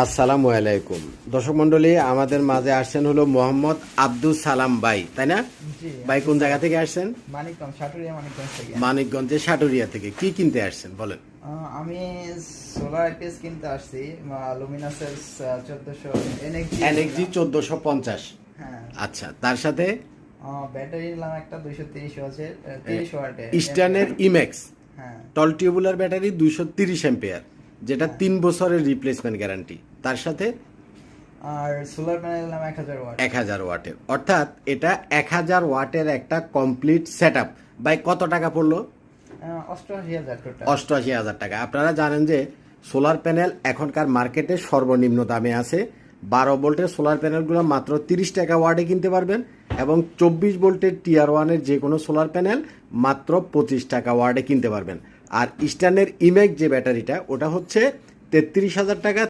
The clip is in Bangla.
আসসালামু আলাইকুম দর্শক মন্ডলী, আমাদের মাঝে আসছেন হলো মোহাম্মদ আব্দুল সালাম ভাই, তাই না? জি, ভাই কোন জায়গা থেকে আসছেন? মানিকগঞ্জ, সাটুরিয়া মানিকগঞ্জ থেকে। মানিকগঞ্জের সাটুরিয়া থেকে। কি কিনতে আসছেন বলেন? আমি সোলার আইপিএস কিনতে আসছি, লুমিনাসের 1400 এনএক্সজি 1450। হ্যাঁ, আচ্ছা, তার সাথে ব্যাটারি নিলাম একটা 230 ওয়াটের, 30 ওয়াটের ইস্টার্নের ইমেক্স হ্যাঁ, টল টিউবুলার ব্যাটারি 230 অ্যাম্পিয়ার, যেটা 3 বছরের রিপ্লেসমেন্ট গ্যারান্টি। তার সাথে আর সোলার প্যানেল নিলাম 1000 ওয়াট। 1000 ওয়াটের, অর্থাৎ এটা 1000 ওয়াটের একটা কমপ্লিট সেট আপ। ভাই কত টাকা পড়লো? 88,000 টোটাল। 88,000 টাকা। আপনারা জানেন যে সোলার প্যানেল এখনকার মার্কেটে সর্বনিম্ন দামে আছে। 12 ভোল্টের সোলার প্যানেলগুলো মাত্র 30 টাকা ওয়ার্ডে কিনতে পারবেন, এবং 24 ভোল্টের টিআর ওয়ানের যে কোনো সোলার প্যানেল মাত্র 25 টাকা ওয়ার্ডে কিনতে পারবেন। আর ইস্টার্নের ইমেক যে ব্যাটারিটা, ওটা হচ্ছে 33,000 টাকা।